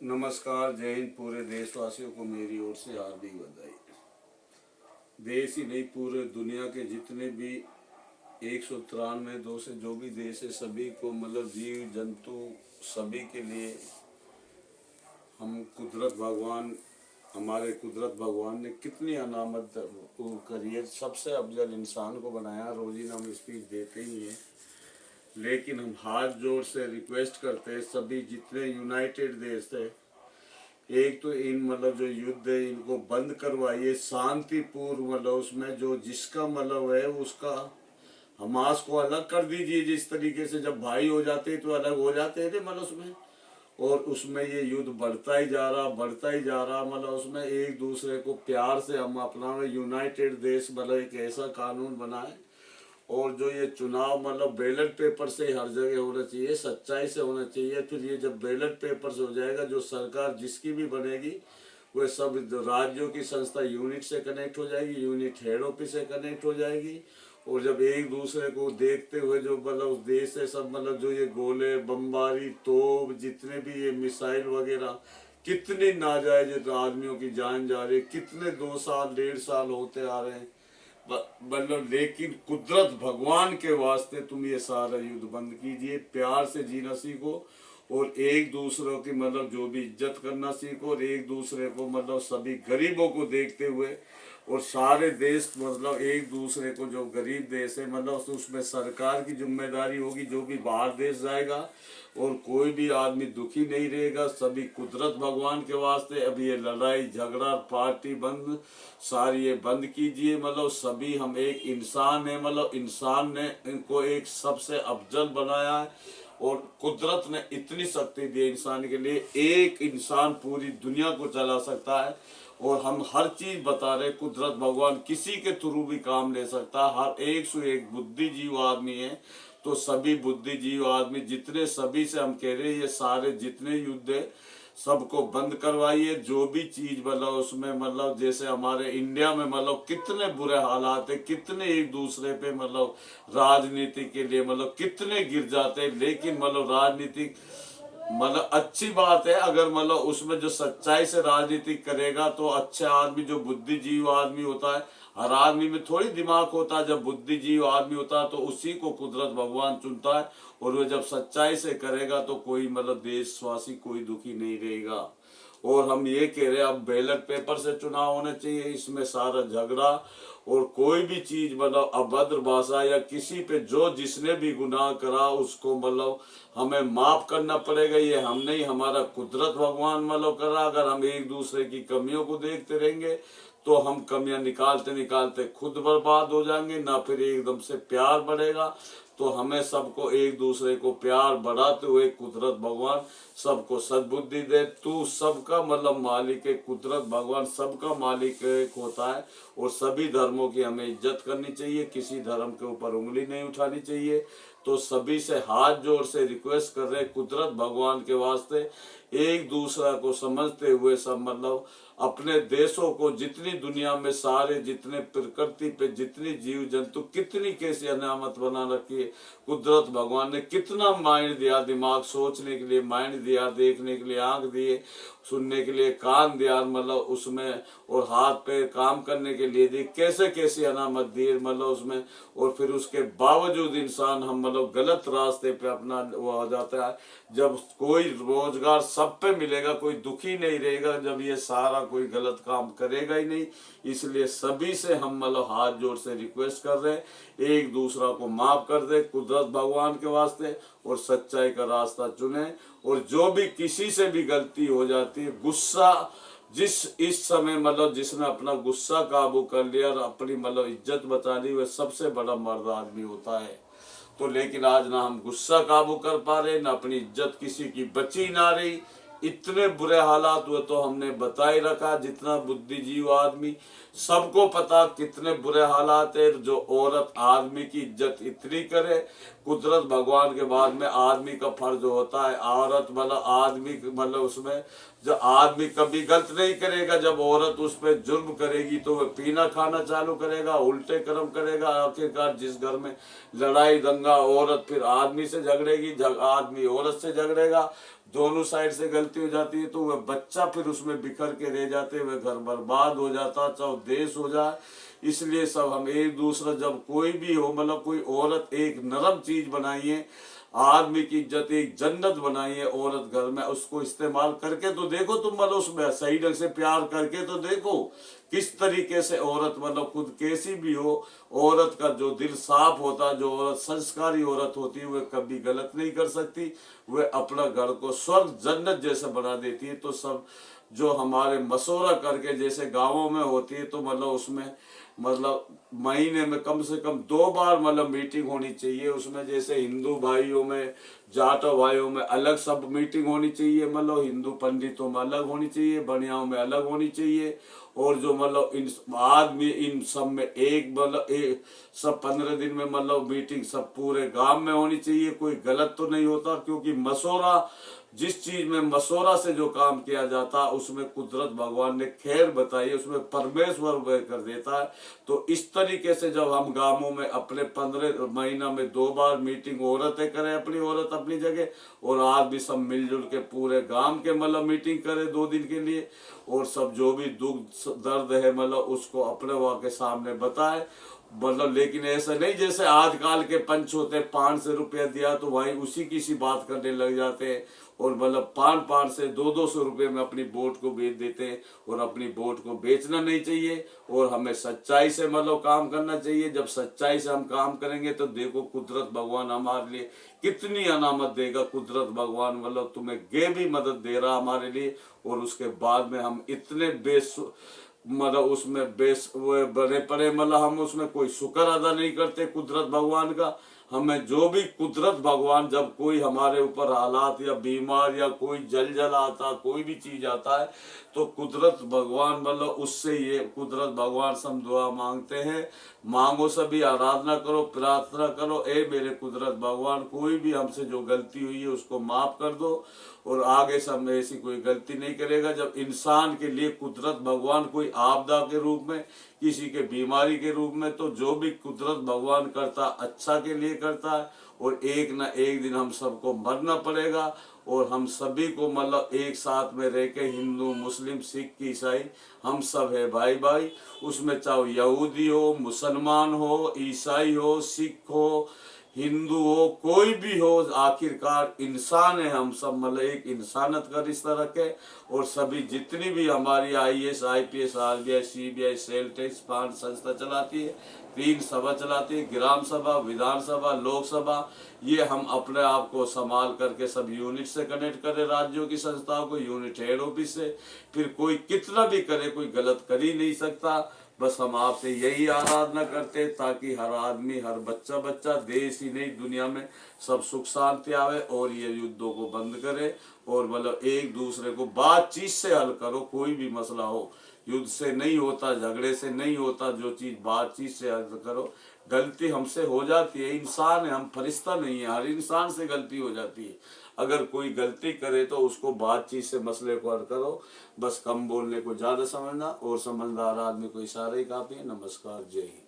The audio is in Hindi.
नमस्कार, जय हिंद। पूरे देशवासियों को मेरी ओर से हार्दिक बधाई। देश ही नहीं, पूरे दुनिया के जितने भी 193 दो से जो भी देश है, सभी को मतलब जीव जंतु सभी के लिए हम कुदरत भगवान हमारे कुदरत भगवान ने कितनी अनामत करी है। सबसे अफजल इंसान को बनाया। रोजीना हम स्पीच देते ही हैं, लेकिन हम हाथ जोड़ से रिक्वेस्ट करते हैं सभी जितने यूनाइटेड देश थे, एक तो इन मतलब जो युद्ध है इनको बंद करवाइए शांतिपूर्व। मतलब उसमें जो जिसका मतलब है उसका हमास को अलग कर दीजिए। जिस तरीके से जब भाई हो जाते तो अलग हो जाते थे मतलब उसमें, और उसमें ये युद्ध बढ़ता ही जा रहा बढ़ता ही जा रहा। मतलब उसमें एक दूसरे को प्यार से हम अपना यूनाइटेड देश मतलब एक ऐसा कानून बनाए। और जो ये चुनाव मतलब बैलेट पेपर से हर जगह होना चाहिए, सच्चाई से होना चाहिए। फिर ये जब बैलेट पेपर से हो जाएगा, जो सरकार जिसकी भी बनेगी वह सब राज्यों की संस्था यूनिट से कनेक्ट हो जाएगी, यूनिट हेड ऑफिस से कनेक्ट हो जाएगी। और जब एक दूसरे को देखते हुए जो मतलब उस देश से सब मतलब जो ये गोले बमबारी तोप जितने भी ये मिसाइल वगैरह, कितनी नाजायज आदमियों की जान जा रही है, कितने 2 साल 1.5 साल होते आ रहे हैं मतलब। लेकिन कुदरत भगवान के वास्ते तुम ये सारा युद्ध बंद कीजिए, प्यार से जीना सीखो और एक दूसरे की मतलब जो भी इज्जत करना सीखो। और एक दूसरे को मतलब सभी गरीबों को देखते हुए और सारे देश मतलब एक दूसरे को, जो गरीब देश है मतलब उसमें सरकार की जिम्मेदारी होगी। जो भी बाहर देश जाएगा और कोई भी आदमी दुखी नहीं रहेगा, सभी कुदरत भगवान के वास्ते। अब ये लड़ाई झगड़ा पार्टी बंद सारी ये बंद कीजिए। मतलब सभी हम एक इंसान है, मतलब इंसान ने इनको एक सबसे अफजल बनाया है। और कुदरत ने इतनी शक्ति दी है इंसान के लिए, एक इंसान पूरी दुनिया को चला सकता है। और हम हर चीज बता रहे, कुदरत भगवान किसी के थ्रू भी काम ले सकता है। हर एक से एक बुद्धिजीव आदमी है, तो सभी बुद्धिजीव आदमी जितने सभी से हम कह रहे हैं ये सारे जितने युद्ध है सबको बंद करवाइए। जो भी चीज मतलब उसमें मतलब जैसे हमारे इंडिया में मतलब कितने बुरे हालात है, कितने एक दूसरे पे मतलब राजनीति के लिए मतलब कितने गिर जाते हैं। लेकिन मतलब राजनीति मतलब अच्छी बात है, अगर मतलब उसमें जो सच्चाई से राजनीति करेगा तो अच्छे आदमी जो बुद्धिजीवी आदमी होता है, हर आदमी में थोड़ी दिमाग होता है। जब बुद्धिजीवी आदमी होता है तो उसी को कुदरत भगवान चुनता है। और वो जब सच्चाई से करेगा तो कोई मतलब देशवासी कोई दुखी नहीं रहेगा। और हम ये कह रहे हैं अब बैलेट पेपर से चुनाव होने चाहिए। इसमें सारा झगड़ा और कोई भी चीज मतलब अभद्र भाषा या किसी पे जो जिसने भी गुनाह करा उसको मतलब हमें माफ करना पड़ेगा। ये हम नहीं, हमारा कुदरत भगवान मतलब कर रहा। अगर हम एक दूसरे की कमियों को देखते रहेंगे तो हम कमियां निकालते निकालते खुद बर्बाद हो जाएंगे, ना फिर एकदम से प्यार बढ़ेगा। तो हमें सबको एक दूसरे को प्यार बढ़ाते हुए कुदरत भगवान सबको सद्बुद्धि दे। तू सबका मतलब मालिक है, कुदरत भगवान सबका मालिक एक होता है। और सभी धर्मों की हमें इज्जत करनी चाहिए, किसी धर्म के ऊपर उंगली नहीं उठानी चाहिए। तो सभी से हाथ जोड़ से रिक्वेस्ट कर रहे कुदरत भगवान के वास्ते, एक दूसरा को समझते हुए सब मतलब अपने देशों को, जितनी दुनिया में सारे जितने प्रकृति पे जितनी जीव जंतु कितनी कैसी अनामत बना रखी है। कुदरत भगवान ने कितना माइंड दिया, दिमाग सोचने के लिए माइंड दिया, देखने के लिए आंख दिए, सुनने के लिए कान दिया मतलब उसमें, और हाथ पे काम करने के लिए दी, कैसे कैसे अनामत दिए मतलब उसमें। और फिर उसके बावजूद इंसान हम मतलब गलत रास्ते पे अपना वो आ जाता है। जब कोई रोजगार सब पे मिलेगा, कोई दुखी नहीं रहेगा जब ये सारा कोई गलत काम करेगा ही नहीं। इसलिए सभी से हम मतलब हाथ जोड़ से रिक्वेस्ट कर रहे हैं, एक दूसरा को माफ कर दे कुदरत भगवान के वास्ते और सच्चाई का रास्ता चुने। और जो भी किसी से भी गलती हो जाती है, गुस्सा जिस इस समय मतलब जिसने अपना गुस्सा काबू कर लिया और अपनी मतलब इज्जत बचा ली, वह सबसे बड़ा मर्द आदमी होता है। तो लेकिन आज ना हम गुस्सा काबू कर पा रहे, ना अपनी इज्जत किसी की बची ना रही। इतने बुरे हालात हुए तो हमने बता ही रखा, जितना बुद्धिजीवी आदमी सबको पता कितने बुरे हालात है। जो औरत आदमी की इज्जत इतनी करे, कुदरत भगवान के बाद में आदमी का फर्ज होता है औरत मतलब आदमी मतलब उसमें जो आदमी कभी गलत नहीं करेगा, जब औरत उस पर जुर्म करेगी तो वह पीना खाना चालू करेगा, उल्टे कर्म करेगा। आखिरकार जिस घर में लड़ाई दंगा, औरत फिर आदमी से झगड़ेगी, आदमी औरत से झगड़ेगा, दोनों साइड से गलती हो जाती है तो वह बच्चा फिर उसमें बिखर के रह जाते, वह घर बर्बाद हो जाता, चाहे देश हो जाए। इसलिए सब हम एक दूसरा, जब कोई भी हो, मतलब कोई औरत एक नरम चीज बनाइए, आदमी की इज्जत एक जन्नत बनाइए औरत घर में, उसको इस्तेमाल करके तो देखो तुम, मतलब उसमें सही ढंग से प्यार करके तो देखो किस तरीके से औरत, मतलब खुद कैसी भी हो, औरत का जो दिल साफ होता, जो औरत संस्कारी औरत होती है, वह कभी गलत नहीं कर सकती, वह अपना घर को स्वर्ग जन्नत जैसा बना देती है। तो सब जो हमारे मशवरा करके जैसे गांवों में होती है, तो मतलब उसमें मतलब महीने में कम से कम 2 बार मतलब मीटिंग होनी चाहिए। उसमें जैसे हिंदू भाइयों में, जाटो भाइयों में अलग सब मीटिंग होनी चाहिए, मतलब हिंदू पंडितों में अलग होनी चाहिए, बनियाओं में अलग होनी चाहिए, और जो मतलब इन आदमी इन सब में एक, मतलब एक सब 15 दिन में मतलब मीटिंग सब पूरे गांव में होनी चाहिए। कोई गलत तो नहीं होता, क्योंकि मशवरा, जिस चीज में मशवरा से जो काम किया जाता है उसमें कुदरत भगवान ने खैर बताई, उसमें परमेश्वर वह कर देता है। तो इस तरीके से जब हम गांवों में अपने 15 महीना में 2 बार मीटिंग औरतें करें, अपनी औरत अपनी जगह, और आज भी सब मिलजुल के पूरे गांव के मतलब मीटिंग करें 2 दिन के लिए, और सब जो भी दुख दर्द है मतलब उसको अपने वहाँ के सामने बताए, मतलब। लेकिन ऐसा नहीं जैसे आजकल के पंच होते, 500 रुपया दिया तो भाई उसी की सी बात करने लग जाते हैं, और मतलब 500 से 200 रुपये में अपनी वोट को बेच देते हैं, और अपनी वोट को बेचना नहीं चाहिए, और हमें सच्चाई से मतलब काम करना चाहिए। जब सच्चाई से हम काम करेंगे तो देखो कुदरत भगवान हमारे लिए कितनी अनामत देगा। कुदरत भगवान मतलब तुम्हें गे भी मदद दे रहा हमारे लिए, और उसके बाद में हम इतने मतलब उसमें बेस वो बने पड़े, मतलब हम उसमें कोई शुक्र अदा नहीं करते कुदरत भगवान का। हमें जो भी कुदरत भगवान, जब कोई हमारे ऊपर हालात या बीमार या कोई जल आता, कोई भी चीज आता है, तो कुदरत भगवान मतलब उससे ये कुदरत भगवान से हम दुआ मांगते हैं। मांगो सभी, आराधना करो, प्रार्थना करो, ए मेरे कुदरत भगवान कोई भी हमसे जो गलती हुई है उसको माफ कर दो, और आगे से हम ऐसी कोई गलती नहीं करेगा। जब इंसान के लिए कुदरत भगवान कोई आपदा के रूप में, किसी के बीमारी के रूप में, तो जो भी कुदरत भगवान करता अच्छा के लिए करता है, और एक ना एक दिन हम सबको मरना पड़ेगा, और हम सभी को मतलब एक साथ में रह के, हिंदू मुस्लिम सिख ईसाई हम सब है भाई भाई। उसमें चाहे यहूदी हो, मुसलमान हो, ईसाई हो, सिख हो, हिंदू हो, कोई भी हो, आखिरकार इंसान है हम सब, मतलब एक इंसानियत का रिश्ता रखे। और सभी जितनी भी हमारी IAS IPS RBI CBI sale tax 5 संस्था चलाती है, 3 सभा चलाती है, ग्राम सभा, विधानसभा, लोकसभा, ये हम अपने आप को संभाल करके सब यूनिट से कनेक्ट करें, राज्यों की संस्थाओं को यूनिट हेड ऑफिस से। फिर कोई कितना भी करे, कोई गलत कर ही नहीं सकता। बस हम आपसे यही आराधना करते हैं, ताकि हर आदमी, हर बच्चा बच्चा, देश ही नहीं दुनिया में सब सुख शांति आवे, और ये युद्धों को बंद करे, और मतलब एक दूसरे को बातचीत से हल करो। कोई भी मसला हो, युद्ध से नहीं होता, झगड़े से नहीं होता, जो चीज बातचीत से हल करो। गलती हमसे हो जाती है, इंसान है हम, फरिश्ता नहीं है, हर इंसान से गलती हो जाती है। अगर कोई गलती करे तो उसको बातचीत से मसले को हल करो। बस कम बोलने को ज्यादा समझना, और समझदार आदमी को इशारा ही काफी है। नमस्कार, जय हिंद।